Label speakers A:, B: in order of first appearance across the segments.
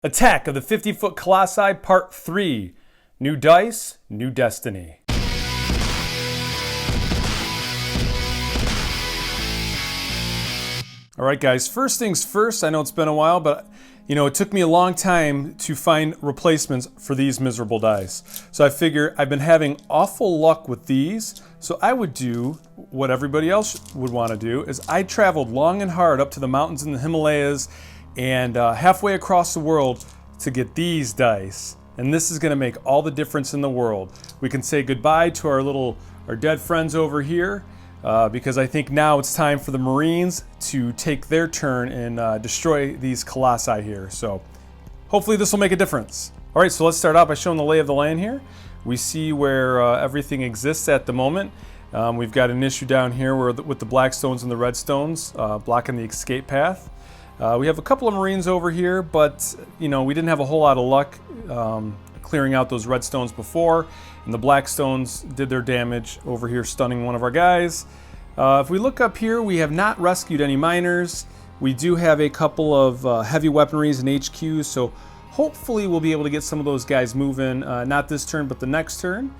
A: Attack of the 50 Foot Colossi Part 3. New dice, new destiny. Alright guys, first things first, I know it's been a while, but it took me a long time to find replacements for these miserable dice. So I figure I've been having awful luck with these, so I would do what everybody else would want to do, is I traveled long and hard up to the mountains in the Himalayas and halfway across the world to get these dice. And this is going to make all the difference in the world. We can say goodbye to our dead friends over here because I think now it's time for the Marines to take their turn and destroy these colossi here. So hopefully this will make a difference. All right, so let's start out by showing the lay of the land here. We see where everything exists at the moment. We've got an issue down here with the black stones and the red stones blocking the escape path. We have a couple of Marines over here, but we didn't have a whole lot of luck clearing out those red stones before, and the black stones did their damage over here, stunning one of our guys. If we look up here, we have not rescued any miners. We do have a couple of heavy weaponries and HQs, so hopefully we'll be able to get some of those guys moving, not this turn, but the next turn.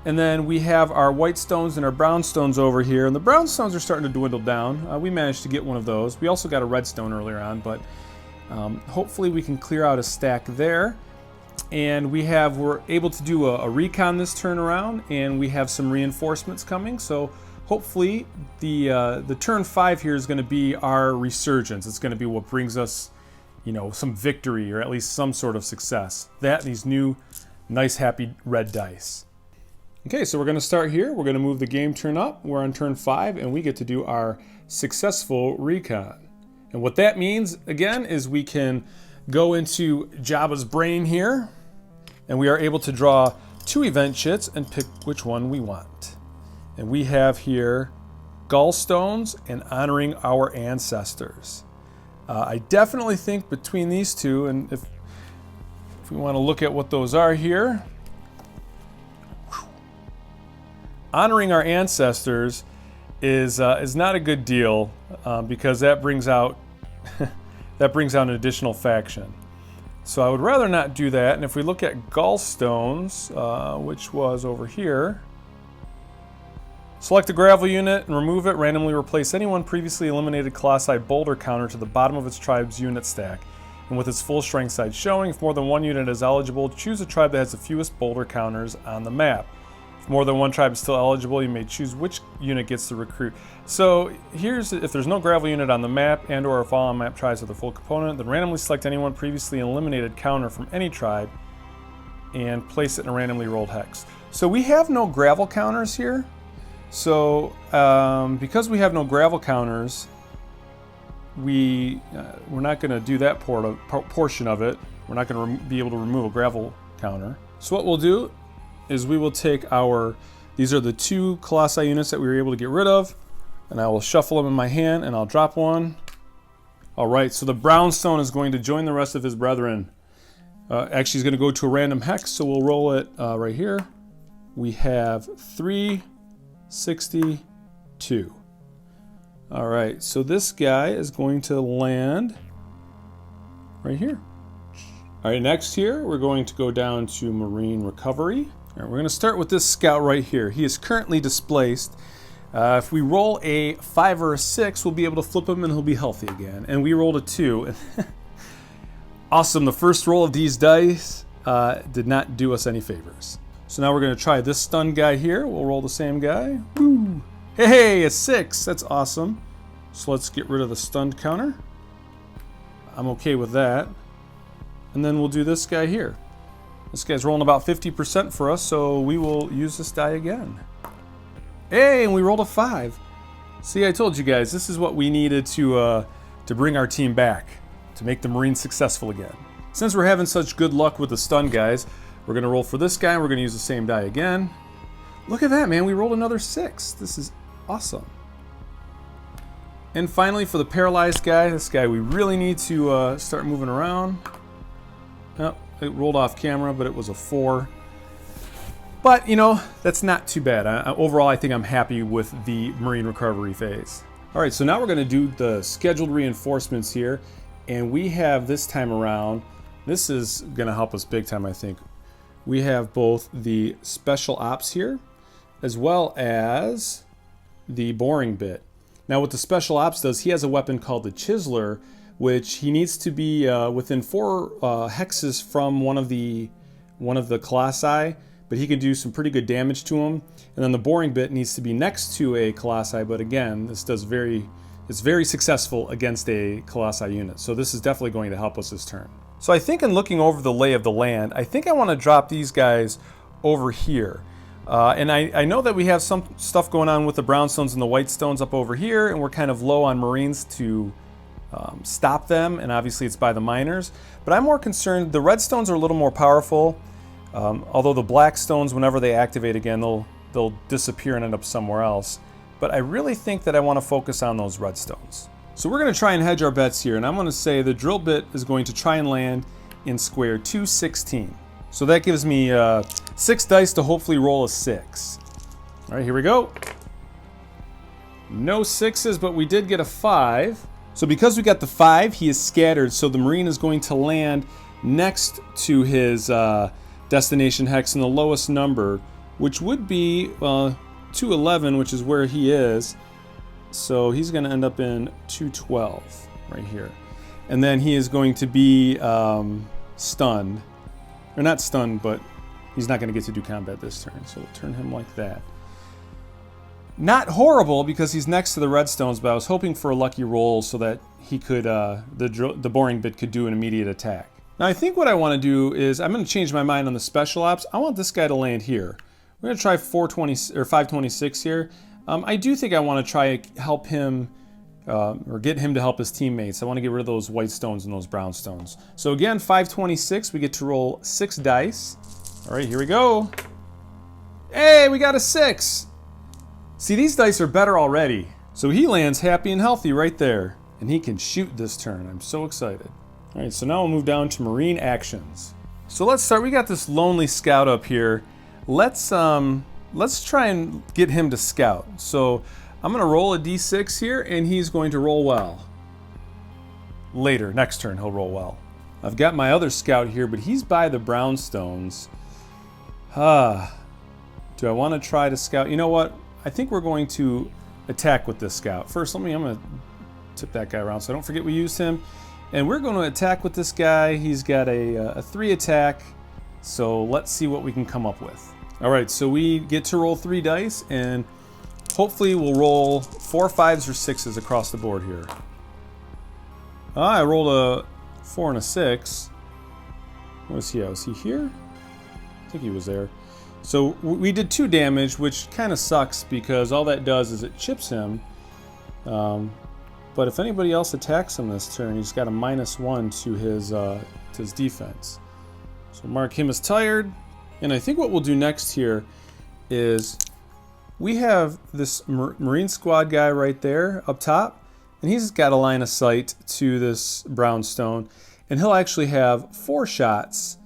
A: And then we have our white stones and our brown stones over here, and the brown stones are starting to dwindle down. We managed to get one of those. We also got a red stone earlier on, but hopefully we can clear out a stack there. And we're able to do a recon this turn around, and we have some reinforcements coming. So hopefully the turn 5 here is going to be our resurgence. It's going to be what brings us, some victory or at least some sort of success. That and these new, nice, happy red dice. Okay, so we're going to start here. We're going to move the game turn up. We're on turn 5, and we get to do our successful recon. And what that means, again, is we can go into Jabba's brain here, and we are able to draw 2 event chits and pick which one we want. And we have here gallstones and honoring our ancestors. I definitely think between these two, and if we want to look at what those are here, honoring our ancestors is not a good deal because that brings out an additional faction. So I would rather not do that. And if we look at gallstones, which was over here, select a gravel unit and remove it. Randomly replace any one previously eliminated colossi boulder counter to the bottom of its tribe's unit stack, and with its full strength side showing. If more than one unit is eligible, choose a tribe that has the fewest boulder counters on the map. More than one tribe is still eligible, you may choose which unit gets to recruit. So here's, if there's no gravel unit on the map and or if all on map tribes have the full component, then randomly select any one previously eliminated counter from any tribe and place it in a randomly rolled hex. So we have no gravel counters here. So because we have no gravel counters, we're not going to do that portion of it. We're not going to be able to remove a gravel counter. So what we'll do is we will take these are the 2 colossi units that we were able to get rid of, and I will shuffle them in my hand and I'll drop one. All right, so the brown stone is going to join the rest of his brethren. Actually, he's going to go to a random hex, so we'll roll it right here. We have 362. All right, so this guy is going to land right here. All right, next here, we're going to go down to Marine Recovery. All right, we're going to start with this scout right here. He is currently displaced. If we roll a 5 or a 6, we'll be able to flip him and he'll be healthy again. And we rolled a 2. Awesome, the first roll of these dice did not do us any favors. So now we're going to try this stunned guy here. We'll roll the same guy. Woo! Hey, a 6, that's awesome. So let's get rid of the stunned counter. I'm okay with that. And then we'll do this guy here. This guy's rolling about 50% for us, so we will use this die again. Hey, and we rolled a 5. See, I told you guys, this is what we needed to bring our team back, to make the Marines successful again. Since we're having such good luck with the stun guys, we're going to roll for this guy, and we're going to use the same die again. Look at that, man, we rolled another 6. This is awesome. And finally, for the paralyzed guy, this guy we really need to start moving around. Oh, it rolled off camera, but it was a 4. But, that's not too bad. Overall, I think I'm happy with the Marine Recovery phase. All right, so now we're going to do the scheduled reinforcements here. And we have this time around This is going to help us big time, I think. We have both the special ops here, as well as the boring bit. Now what the special ops does, he has a weapon called the Chiseler, which he needs to be within 4 hexes from one of the Colossi, but he can do some pretty good damage to him. And then the boring bit needs to be next to a Colossi, but again, this does it's very successful against a Colossi unit. So this is definitely going to help us this turn. So I think in looking over the lay of the land, I think I want to drop these guys over here. And I know that we have some stuff going on with the brownstones and the white stones up over here, and we're kind of low on Marines to stop them, and obviously it's by the miners. But I'm more concerned, the red stones are a little more powerful, although the black stones, whenever they activate again, they'll disappear and end up somewhere else. But I really think that I want to focus on those red stones. So we're going to try and hedge our bets here, and I'm going to say the drill bit is going to try and land in square 216. So that gives me 6 dice to hopefully roll a 6. All right, here we go. No 6s, but we did get a 5. So because we got the 5, he is scattered, so the Marine is going to land next to his destination hex in the lowest number, which would be 211, which is where he is. So he's going to end up in 212 right here. And then he is going to be stunned. Or not stunned, but he's not going to get to do combat this turn. So we'll turn him like that. Not horrible because he's next to the redstones, but I was hoping for a lucky roll so that he could, the boring bit could do an immediate attack. Now I think what I want to do is, I'm going to change my mind on the special ops. I want this guy to land here. We're going to try 420 or 526 here. I do think I want to try help him or get him to help his teammates. I want to get rid of those white stones and those brown stones. So again, 526, we get to roll 6 dice. All right, here we go. Hey, we got a 6. See, these dice are better already. So he lands happy and healthy right there. And he can shoot this turn. I'm so excited. All right, so now we'll move down to Marine actions. So let's start. We got this lonely scout up here. Let's try and get him to scout. So I'm going to roll a d6 here, and he's going to roll well. Later, next turn, he'll roll well. I've got my other scout here, but he's by the brownstones. Do I want to try to scout? You know what? I think we're going to attack with this scout. First, I'm going to tip that guy around so I don't forget we used him. And we're going to attack with this guy. He's got a 3 attack. So let's see what we can come up with. All right, so we get to roll 3 dice, and hopefully we'll roll 4 5s or 6s across the board here. I rolled a 4 and a 6. Where's he at? Was he here? I think he was there. So we did 2 damage, which kind of sucks because all that does is it chips him. But if anybody else attacks him this turn, he's got a -1 to his defense. So mark him as tired. And I think what we'll do next here is we have this Marine squad guy right there up top, and he's got a line of sight to this brownstone, and he'll actually have 4 shots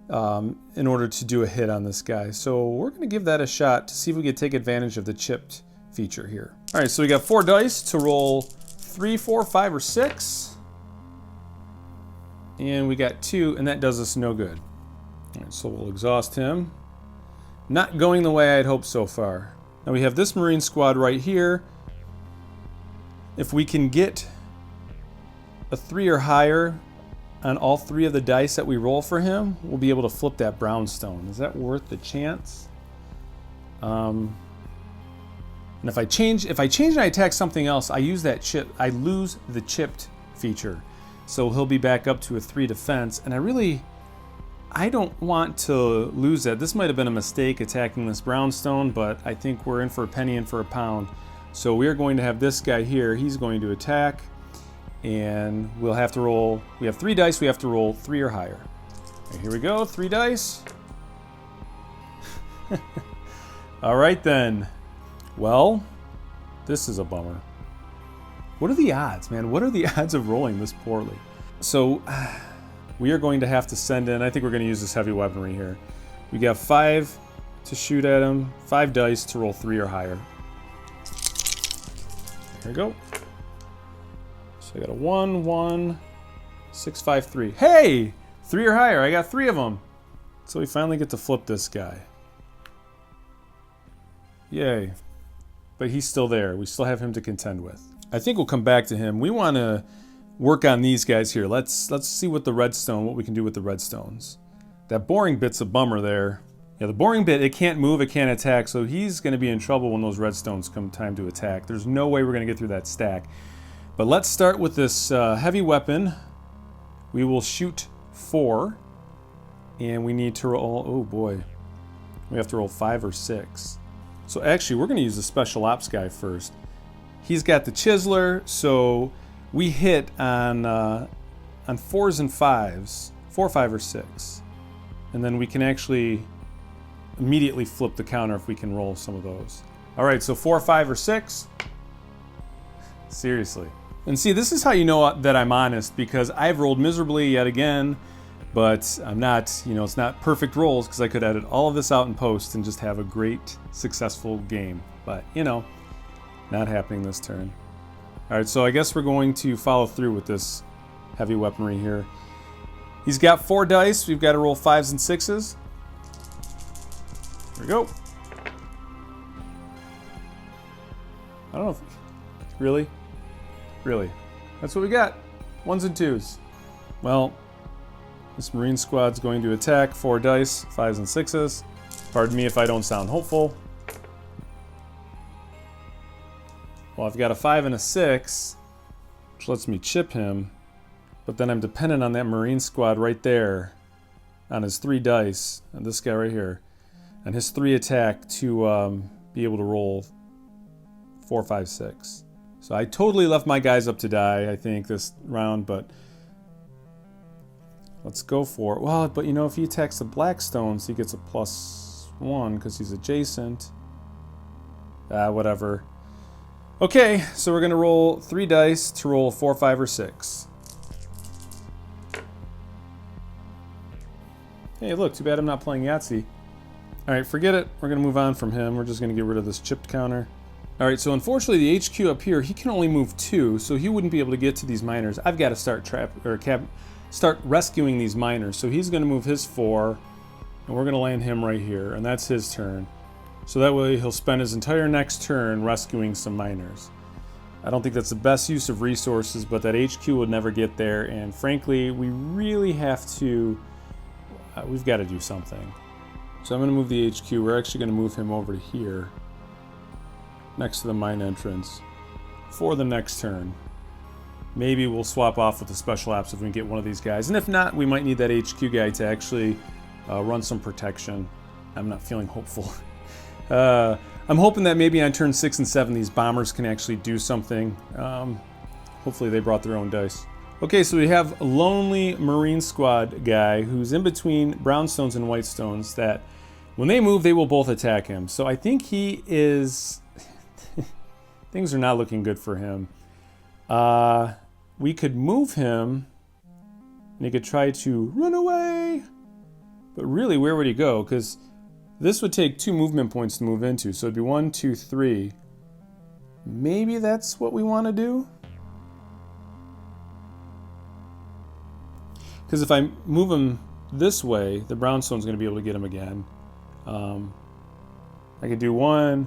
A: in order to do a hit on this guy. So we're going to give that a shot to see if we can take advantage of the chipped feature here. All right, so we got 4 dice to roll 3, 4, 5, or 6. And we got 2, and that does us no good. All right, so we'll exhaust him. Not going the way I'd hoped so far. Now we have this Marine squad right here. If we can get a 3 or higher on all 3 of the dice that we roll for him, we'll be able to flip that brownstone. Is that worth the chance? And if I change and I attack something else, I use that chip. I lose the chipped feature, so he'll be back up to a 3 defense. And I don't want to lose that. This might have been a mistake attacking this brownstone, but I think we're in for a penny and for a pound. So we're going to have this guy here. He's going to attack, and we'll have to roll. We have 3 dice. We have to roll 3 or higher. Okay, here we go. 3 dice. All right then. Well, this is a bummer. What are the odds, man? What are the odds of rolling this poorly? So we are going to have to send in, I think we're going to use this heavy weaponry here. We got 5 to shoot at him, 5 dice to roll 3 or higher. There we go. So I got a 1, 1, 6, 5, 3. Hey! 3 or higher. I got 3 of them. So we finally get to flip this guy. Yay. But he's still there. We still have him to contend with. I think we'll come back to him. We want to work on these guys here. Let's see what we can do with the redstones. That boring bit's a bummer there. Yeah, the boring bit, it can't move, it can't attack, so he's going to be in trouble when those redstones come time to attack. There's no way we're going to get through that stack. But let's start with this heavy weapon. We will shoot 4. And we need to roll, oh boy. We have to roll 5 or 6. So actually, we're going to use the special ops guy first. He's got the chiseler, so we hit on 4s and 5s. 4, 5, or 6. And then we can actually immediately flip the counter if we can roll some of those. All right, so 4, 5, or 6. Seriously. And see, this is how you know that I'm honest, because I've rolled miserably yet again, but I'm not, it's not perfect rolls, because I could edit all of this out in post and just have a great, successful game. But, not happening this turn. All right, so I guess we're going to follow through with this heavy weaponry here. He's got 4 dice. We've got to roll 5s and 6s. Here we go. I don't know if... Really? Really? That's what we got. 1s and 2s. Well, this Marine squad's going to attack. 4 dice, 5s and 6s. Pardon me if I don't sound hopeful. Well, I've got a 5 and a 6, which lets me chip him. But then I'm dependent on that Marine squad right there on his 3 dice, and this guy right here, and his 3 attack to be able to roll 4, 5, 6. So I totally left my guys up to die, I think, this round, but let's go for it. Well, but if he attacks the black stones, he gets a +1 because he's adjacent. Whatever. Okay, so we're going to roll 3 dice to roll 4, 5, or 6. Hey, look, too bad I'm not playing Yahtzee. Alright, forget it. We're going to move on from him. We're just going to get rid of this chipped counter. Alright, so unfortunately the HQ up here, he can only move 2, so he wouldn't be able to get to these miners. I've got to start rescuing these miners. So he's going to move his 4, and we're going to land him right here, and that's his turn. So that way he'll spend his entire next turn rescuing some miners. I don't think that's the best use of resources, but that HQ would never get there, and frankly, we really have to... we've got to do something. So I'm going to move the HQ. We're actually going to move him over to here, next to the mine entrance, for the next turn. Maybe we'll swap off with the special ops if we can get one of these guys. And if not, we might need that HQ guy to actually run some protection. I'm not feeling hopeful. I'm hoping that maybe on turn 6 and 7, these bombers can actually do something. Hopefully they brought their own dice. Okay, so we have a lonely Marine squad guy who's in between brownstones and white stones that when they move, they will both attack him. So I think he is... Things are not looking good for him. We could move him and he could try to run away. But really, where would he go? Because this would take 2 movement points to move into. So it'd be 1, 2, 3. Maybe that's what we want to do? Because if I move him this way, the brownstone's going to be able to get him again. I could do 1,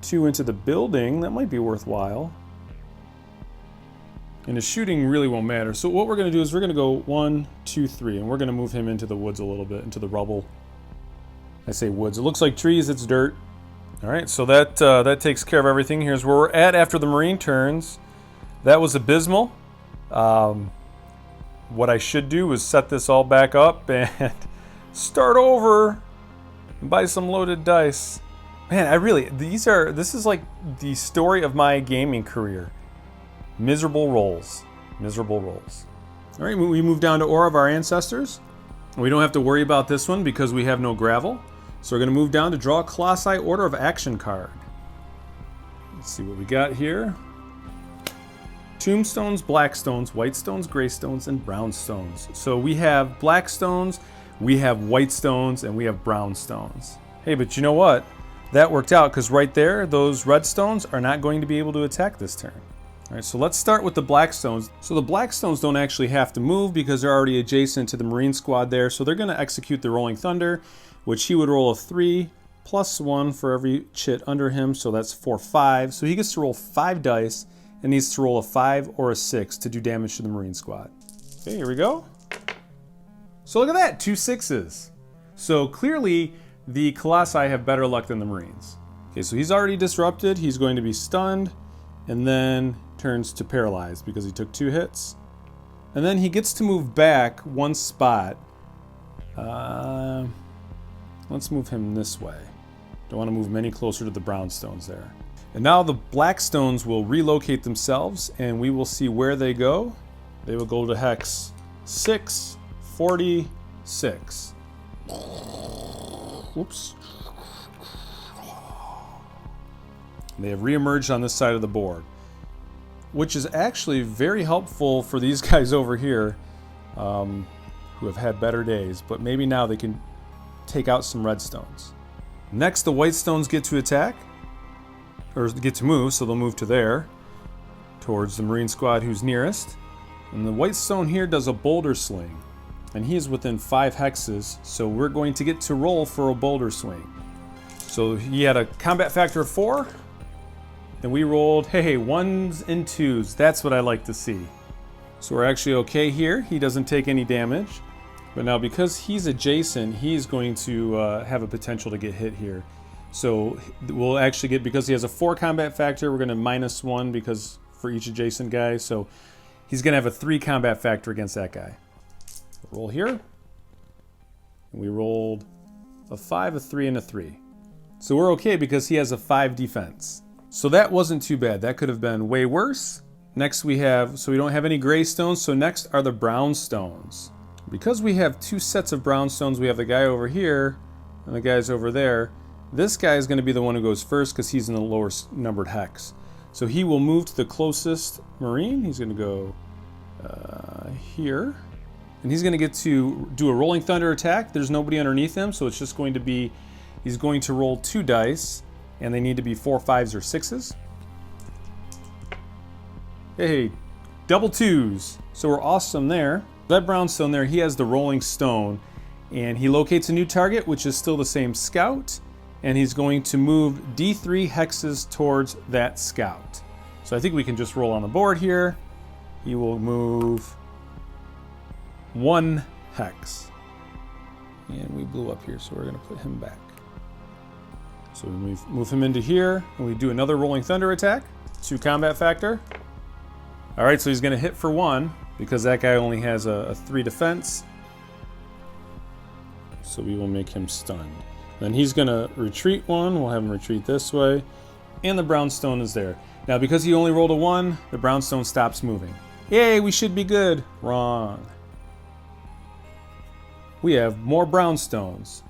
A: 2 into the building. That might be worthwhile. And his shooting really won't matter. So what we're going to do is we're going to go 1, 2, 3, and we're going to move him into the woods a little bit, into the rubble. I say woods. It looks like trees. It's dirt. All right, so that takes care of everything. Here's where we're at after the Marine turns. That was abysmal. What I should do is set this all back up and start over and buy some loaded dice. Man, this is like the story of my gaming career. Miserable rolls. Miserable rolls. All right, we move down to Ore of our Ancestors. We don't have to worry about this one because we have no gravel. So we're going to move down to draw a Colossi Order of Action card. Let's see what we got here. Tombstones, black stones, white stones, gray stones, and brown stones. So we have black stones, we have white stones, and we have brown stones. Hey, but you know what? That worked out because right there, those red stones are not going to be able to attack this turn. All right, so let's start with the black stones. So the black stones don't actually have to move because they're already adjacent to the Marine squad there. So they're gonna execute the Rolling Thunder, which he would roll a 3 plus 1 for every chit under him. So that's 4, 5. So he gets to roll 5 dice and needs to roll a 5 or a 6 to do damage to the Marine squad. Okay, here we go. So look at that, 2 6s. So clearly the Colossi have better luck than the Marines. Okay, so he's already disrupted. He's going to be stunned and then turns to paralyzed because he took 2 hits. And then he gets to move back 1 spot. Let's move him this way. Don't want to move him any closer to the brown stones there. And now the black stones will relocate themselves and we will see where they go. They will go to hex 646. Whoops. They have reemerged on this side of the board, which is actually very helpful for these guys over here who have had better days, but maybe now they can take out some red stones. Next, the white stones get to attack, or get to move, so they'll move to there, towards the Marine squad who's nearest. And the white stone here does a boulder sling, and he is within 5 hexes, so we're going to get to roll for a boulder swing. So he had a combat factor of 4, and we rolled, hey, 1s and 2s. That's what I like to see. So we're actually okay here. He doesn't take any damage. But now because he's adjacent, he's going to have a potential to get hit here. So we'll actually get, because he has a 4 combat factor, we're going to -1 because for each adjacent guy. So he's going to have a 3 combat factor against that guy. Roll here. And we rolled a 5, a 3, and a 3. So we're okay because he has a 5 defense. So that wasn't too bad. That could have been way worse. Next we have, so we don't have any gray stones, so next are the brown stones. Because we have 2 sets of brown stones, we have the guy over here and the guys over there. This guy is going to be the one who goes first because he's in the lower numbered hex. So he will move to the closest Marine. He's going to go here. And he's going to get to do a Rolling Thunder attack. There's nobody underneath him, so it's just going to be, he's going to roll 2 dice. And they need to be 4, 5s, or 6s. Hey, double 2s. So we're awesome there. That brown stone there, he has the rolling stone. And he locates a new target, which is still the same scout. And he's going to move D3 hexes towards that scout. So I think we can just roll on the board here. He will move 1 hex. And we blew up here, so we're going to put him back. So we move him into here, and we do another Rolling Thunder attack. 2 combat factor. All right, so he's going to hit for 1 because that guy only has a 3 defense. So we will make him stunned. Then he's going to retreat 1. We'll have him retreat this way. And the brown stone is there. Now, because he only rolled a 1, the brown stone stops moving. Yay, we should be good. Wrong. We have more brown stones.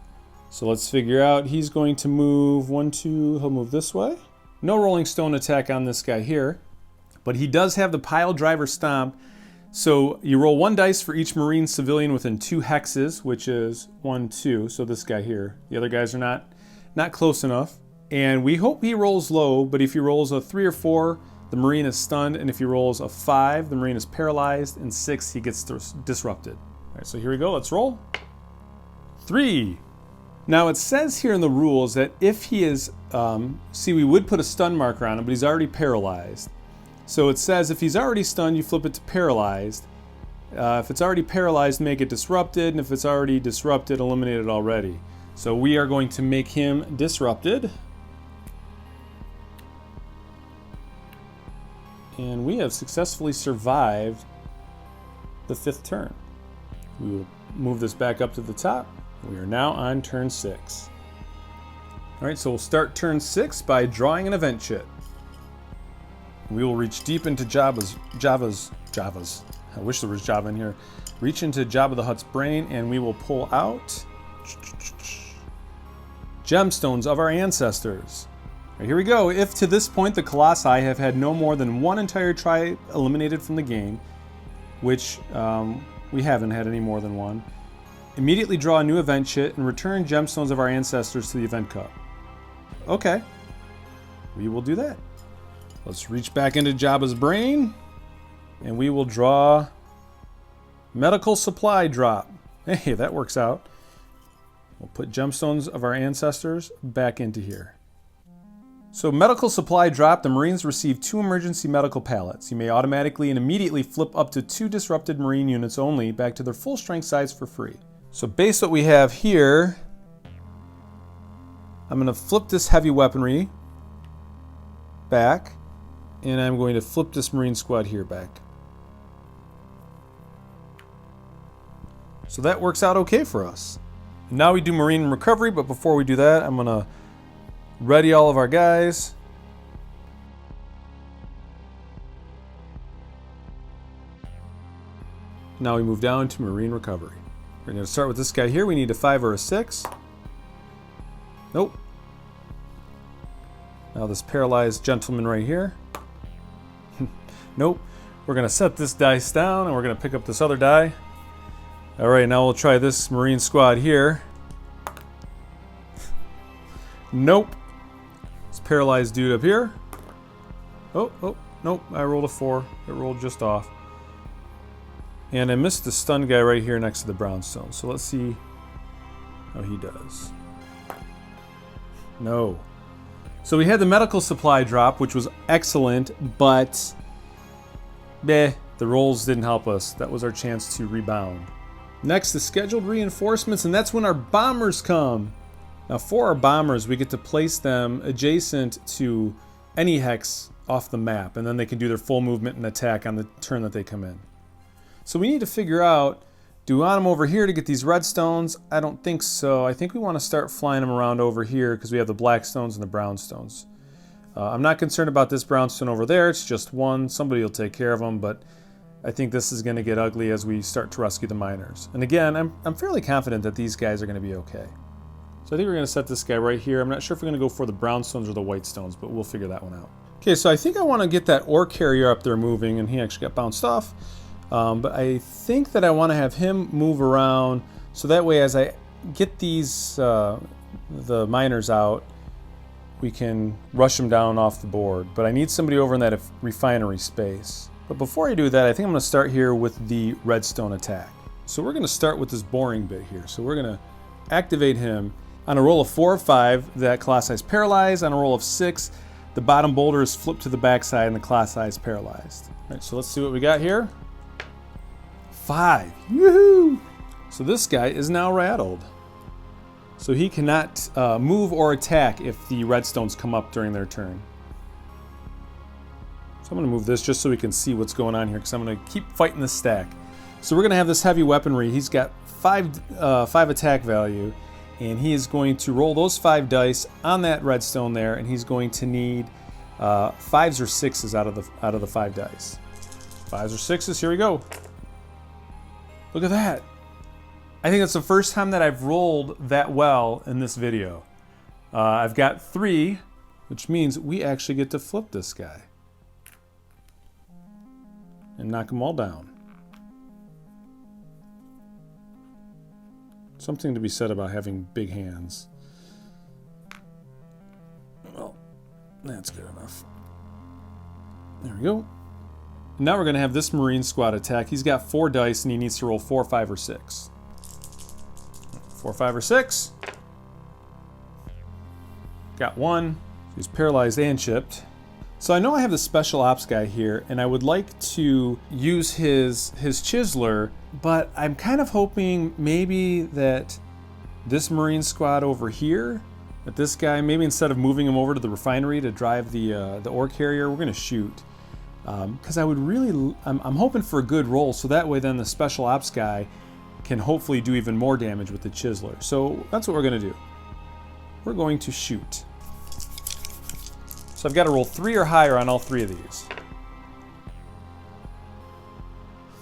A: So let's figure out, he's going to move 1, 2, he'll move this way. No Rolling Stone attack on this guy here, but he does have the Pile Driver Stomp. So you roll 1 dice for each Marine civilian within 2 hexes, which is 1, 2. So this guy here, the other guys are not close enough. And we hope he rolls low, but if he rolls a 3 or 4, the Marine is stunned. And if he rolls a 5, the Marine is paralyzed. And 6, he gets disrupted. All right, so here we go, let's roll. 3. Now it says here in the rules that if he is, see, we would put a stun marker on him, but he's already paralyzed. So it says if he's already stunned, you flip it to paralyzed. If it's already paralyzed, make it disrupted, and if it's already disrupted, eliminate it already. So we are going to make him disrupted. And we have successfully survived the 5th turn. We will move this back up to the top. We are now on turn 6. All right, so we'll start turn 6 by drawing an event chit. We will reach deep into Java's. I wish there was Java in here. Reach into Jabba the Hutt's brain, and we will pull out gemstones of our ancestors. All right, here we go. If to this point the Colossi have had no more than 1 entire tribe eliminated from the game, which we haven't had any more than 1, immediately draw a new event chit and return gemstones of our ancestors to the event cup. Okay, we will do that. Let's reach back into Jabba's brain, and we will draw medical supply drop. Hey, that works out. We'll put gemstones of our ancestors back into here. So medical supply drop, the Marines receive 2 emergency medical pallets. You may automatically and immediately flip up to 2 disrupted Marine units only back to their full strength size for free. So based what we have here, I'm going to flip this heavy weaponry back, and I'm going to flip this Marine squad here back. So that works out okay for us. Now we do Marine recovery, but before we do that, I'm going to ready all of our guys. Now we move down to Marine recovery. We're going to start with this guy here. We need a 5 or a 6. Nope. Now this paralyzed gentleman right here. Nope. We're going to set this dice down, and we're going to pick up this other die. All right, now we'll try this Marine squad here. Nope. This paralyzed dude up here. Oh, nope. I rolled a 4. It rolled just off. And I missed the stunned guy right here next to the brownstone. So let's see how he does. No. So we had the medical supply drop, which was excellent, but the rolls didn't help us. That was our chance to rebound. Next, the scheduled reinforcements, and that's when our bombers come. Now for our bombers, we get to place them adjacent to any hex off the map, and then they can do their full movement and attack on the turn that they come in. So we need to figure out, do we want them over here to get these red stones? I don't think so. I think we want to start flying them around over here because we have the black stones and the brown stones. I'm not concerned about this brownstone over there. It's just one. Somebody will take care of them, but I think this is going to get ugly as we start to rescue the miners. And again, I'm fairly confident that these guys are going to be okay. So I think we're going to set this guy right here. I'm not sure if we're going to go for the brown stones or the white stones, but we'll figure that one out. Okay, so I think I want to get that ore carrier up there moving, and he actually got bounced off. But I think that I want to have him move around, so that way as I get these, the miners out, we can rush them down off the board. But I need somebody over in that refinery space. But before I do that, I think I'm going to start here with the redstone attack. So we're going to start with this boring bit here. So we're going to activate him. On a roll of 4 or 5, that Colossi is paralyzed. On a roll of 6, the bottom boulder is flipped to the backside and the Colossi is paralyzed. All right, so let's see what we got here. 5. Woohoo! So this guy is now rattled. So he cannot move or attack if the redstones come up during their turn. So I'm going to move this just so we can see what's going on here, because I'm going to keep fighting this stack. So we're going to have this heavy weaponry. He's got 5 attack value, and he is going to roll those 5 dice on that redstone there, and he's going to need 5s or 6s out of the 5 dice. 5s or 6s. Here we go. Look at that. I think that's the first time that I've rolled that well in this video. I've got 3, which means we actually get to flip this guy and knock them all down. Something to be said about having big hands. Well, that's good enough. There we go. Now we're going to have this Marine squad attack. He's got 4 dice and he needs to roll 4, 5, or 6. 4, 5, or 6. Got 1. He's paralyzed and chipped. So I know I have the special ops guy here, and I would like to use his chiseler, but I'm kind of hoping maybe that this Marine squad over here, that this guy, maybe instead of moving him over to the refinery to drive the ore carrier, we're going to shoot. Because I would really, I'm hoping for a good roll, so that way then the special ops guy can hopefully do even more damage with the chiseler. So that's what we're going to do. We're going to shoot. So I've got to roll 3 or higher on all 3 of these.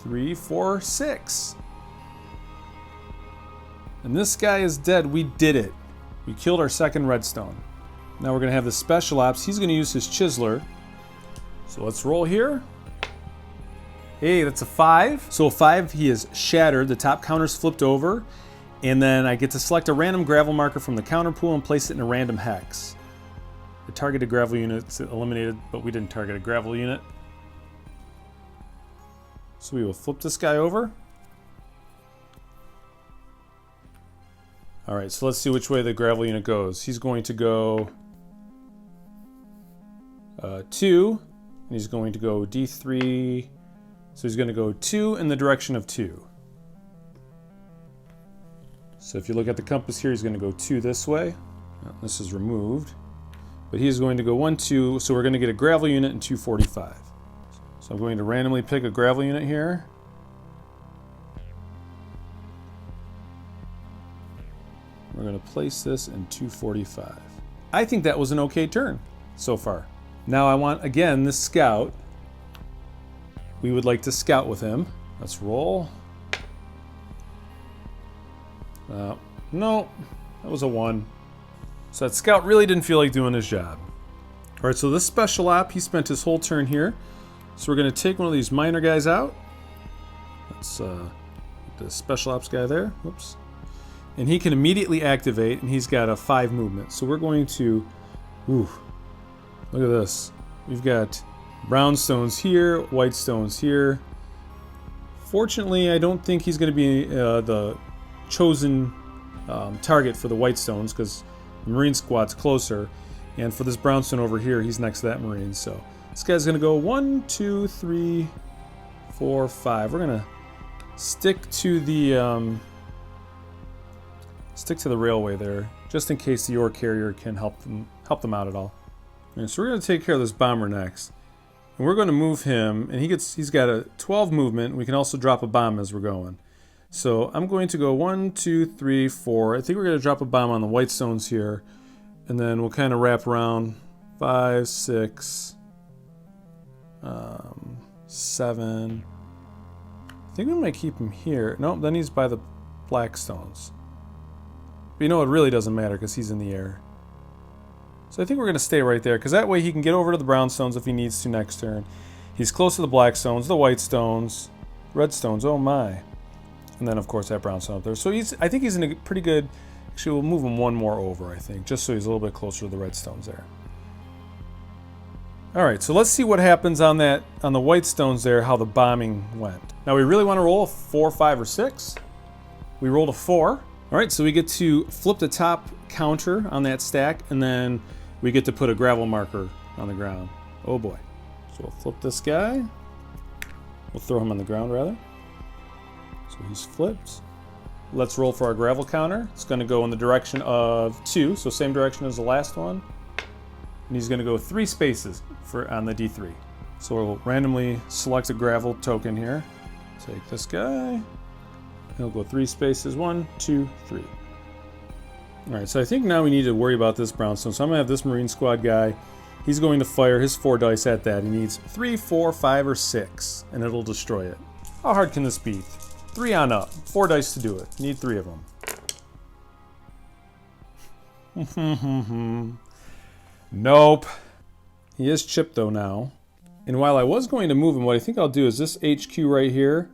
A: 3, 4, 6. And this guy is dead. We did it. We killed our second redstone. Now we're going to have the special ops. He's going to use his chiseler. So let's roll here. Hey, that's a 5. So a 5, he is shattered. The top counter's flipped over. And then I get to select a random gravel marker from the counter pool and place it in a random hex. The targeted gravel unit's eliminated, but we didn't target a gravel unit. So we will flip this guy over. All right, so let's see which way the gravel unit goes. He's going to go 2, and he's going to go D3. So he's going to go 2 in the direction of 2. So if you look at the compass here, he's going to go 2 this way. This is removed. But he's going to go 1, 2, so we're going to get a gravel unit in 245. So I'm going to randomly pick a gravel unit here. We're going to place this in 245. I think that was an okay turn so far. Now I want, again, this scout. We would like to scout with him. Let's roll. No, that was a 1. So that scout really didn't feel like doing his job. All right, so this special op, he spent his whole turn here. So we're going to take one of these minor guys out. Let's get the special ops guy there. Whoops. And he can immediately activate, and he's got a 5 movement. So we're going to, look at this. We've got brown stones here, white stones here. Fortunately, I don't think he's going to be the chosen target for the white stones, because the Marine squad's closer. And for this brownstone over here, he's next to that Marine. So this guy's going to go 1, 2, 3, 4, 5. We're going to stick to the railway there, just in case the ore carrier can help them out at all. And so we're going to take care of this bomber next. And we're going to move him, and he's got a 12 movement. We can also drop a bomb as we're going. So I'm going to go 1, 2, 3, 4. I think we're going to drop a bomb on the white stones here. And then we'll kind of wrap around 5, 6, 7. I think we might keep him here. Nope, then he's by the black stones. But you know, it really doesn't matter because he's in the air. So I think we're going to stay right there, because that way he can get over to the brown stones if he needs to next turn. He's close to the black stones, the white stones, red stones, oh my. And then, of course, that brown stone up there. So I think he's in a pretty good... Actually, we'll move him 1 more over, I think, just so he's a little bit closer to the red stones there. All right, so let's see what happens on the white stones there, how the bombing went. Now, we really want to roll a 4, 5, or 6. We rolled a 4. All right, so we get to flip the top counter on that stack, and then we get to put a gravel marker on the ground. Oh boy. So we'll flip this guy. We'll throw him on the ground, rather. So he's flipped. Let's roll for our gravel counter. It's going to go in the direction of 2, so same direction as the last one. And he's going to go 3 spaces on the D3. So we'll randomly select a gravel token here. Take this guy. He'll go 3 spaces. 1, 2, 3. All right, so I think now we need to worry about this brownstone. So I'm going to have this Marine squad guy. He's going to fire his 4 dice at that. He needs 3, 4, 5, or 6, and it'll destroy it. How hard can this be? 3 on up. 4 dice to do it. Need 3 of them. Nope. He is chipped though now. And while I was going to move him, what I think I'll do is this HQ right here,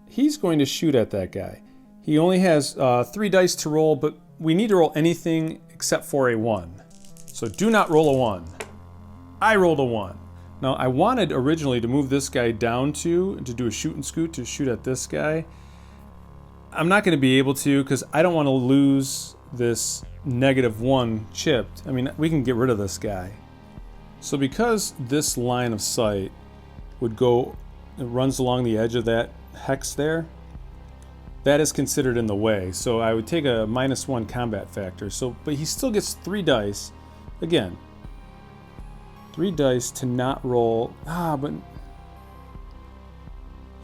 A: he's going to shoot at that guy. He only has 3 dice to roll, but we need to roll anything except for a 1. So do not roll a 1. I rolled a 1. Now I wanted originally to move this guy down to do a shoot and scoot to shoot at this guy. I'm not going to be able to, because I don't want to lose this -1 chipped. I mean, we can get rid of this guy. So because this line of sight would go, it runs along the edge of that hex there, that is considered in the way. So I would take a -1 combat factor. So, but he still gets 3 dice. Again, 3 dice to not roll. But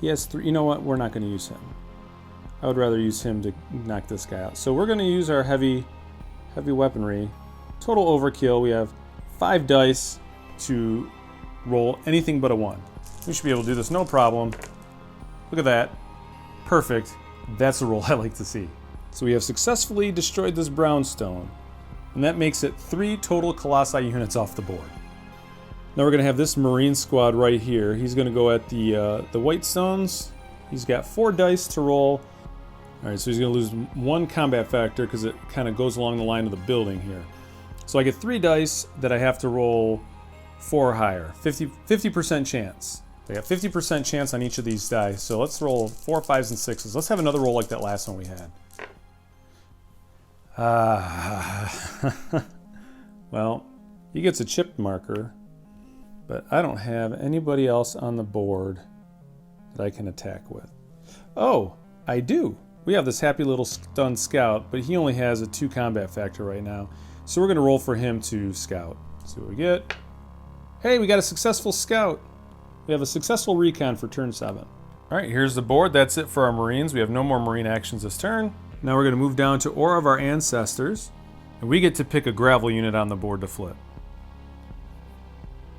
A: he has 3. You know what? We're not going to use him. I would rather use him to knock this guy out. So we're going to use our heavy weaponry. Total overkill. We have 5 dice to roll anything but a 1. We should be able to do this no problem. Look at that. Perfect. That's the roll I like to see. So we have successfully destroyed this brownstone, and that makes it 3 total Colossi units off the board. Now we're going to have this Marine squad right here. He's going to go at the white stones. He's got 4 dice to roll. All right, so he's going to lose 1 combat factor because it kind of goes along the line of the building here. So I get 3 dice that I have to roll 4 or higher. 50% chance. I got 50% chance on each of these dice. So let's roll 4, 5s, and 6s. Let's have another roll like that last one we had. Well, he gets a chipped marker, but I don't have anybody else on the board that I can attack with. Oh, I do. We have this happy little stunned scout, but he only has a 2 combat factor right now. So we're going to roll for him to scout. See what we get. Hey, we got a successful scout. We have a successful recon for turn 7. All right, here's the board. That's it for our Marines. We have no more Marine actions this turn. Now we're going to move down to Aura of our Ancestors, and we get to pick a gravel unit on the board to flip.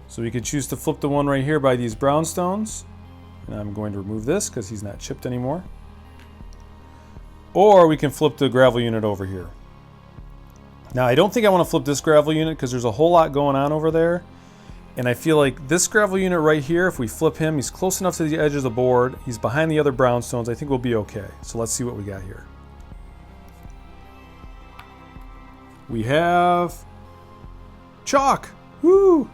A: So we could choose to flip the one right here by these brownstones. And I'm going to remove this because he's not chipped anymore. Or we can flip the gravel unit over here. Now I don't think I want to flip this gravel unit because there's a whole lot going on over there. And I feel like this gravel unit right here, if we flip him, he's close enough to the edge of the board. He's behind the other brownstones. I think we'll be okay. So let's see what we got here. We have chalk. Woo!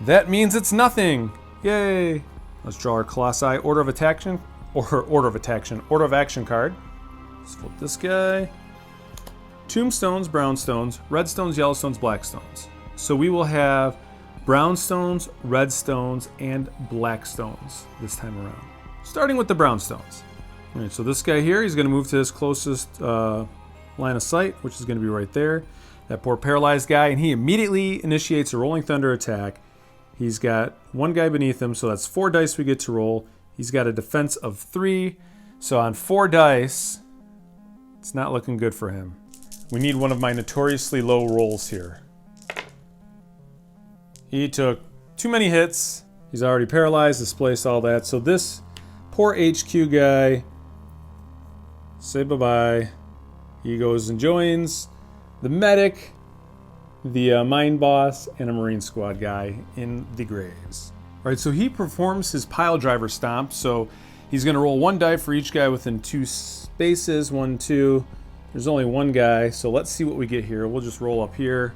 A: That means it's nothing. Yay! Let's draw our Colossi order of action card. Let's flip this guy. Tombstones, brownstones, redstones, yellowstones, blackstones. So we will have brownstones, redstones, and blackstones this time around. Starting with the brownstones. All right, so this guy here, he's going to move to his closest line of sight, which is going to be right there. That poor paralyzed guy, and he immediately initiates a Rolling Thunder attack. He's got 1 guy beneath him, so that's 4 dice we get to roll. He's got a defense of 3, so on 4 dice, it's not looking good for him. We need one of my notoriously low rolls here. He took too many hits. He's already paralyzed, displaced, all that. So this poor HQ guy, say bye-bye. He goes and joins the medic, the mine boss, and a Marine Squad guy in the graves. All right, so he performs his pile driver stomp. So he's going to roll 1 die for each guy within 2 spaces. 1, 2. There's only 1 guy, so let's see what we get here. We'll just roll up here.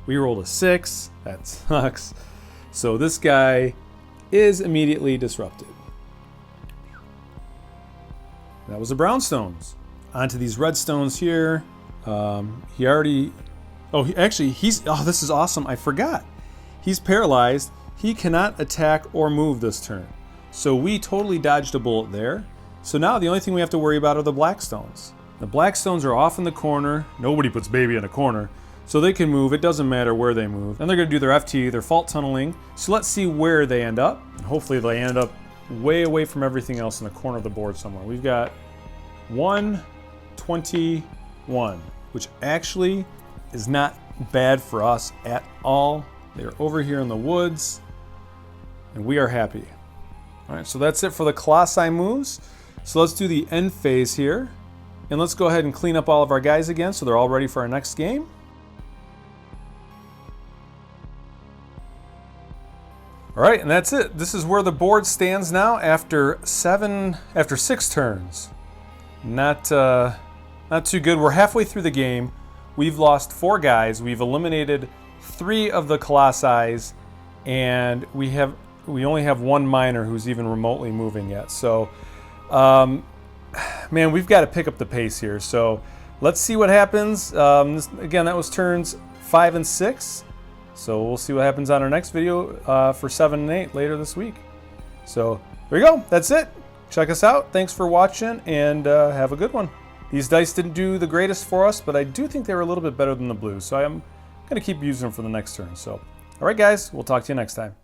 A: We rolled a 6. That sucks. So this guy is immediately disrupted. That was the brownstones. Onto these redstones here. He already... Oh, this is awesome. I forgot. He's paralyzed. He cannot attack or move this turn. So we totally dodged a bullet there. So now the only thing we have to worry about are the blackstones. The blackstones are off in the corner. Nobody puts baby in a corner. So they can move. It doesn't matter where they move. And they're going to do their FT, their fault tunneling. So let's see where they end up. And hopefully they end up way away from everything else in the corner of the board somewhere. We've got 121, which actually is not bad for us at all. They're over here in the woods, and we are happy. All right, so that's it for the Colossi moves. So let's do the end phase here, and let's go ahead and clean up all of our guys again so they're all ready for our next game. All right, and that's it. This is where the board stands now after 6 turns. Not too good. We're halfway through the game. We've lost 4 guys. We've eliminated 3 of the Colossi, and we only have 1 miner who's even remotely moving yet. So, man, we've got to pick up the pace here. So let's see what happens. Again, that was turns 5 and 6. So we'll see what happens on our next video for 7 and 8 later this week. So there you go. That's it. Check us out. Thanks for watching, and have a good one. These dice didn't do the greatest for us, but I do think they were a little bit better than the blues. So I'm going to keep using them for the next turn. So, all right, guys, we'll talk to you next time.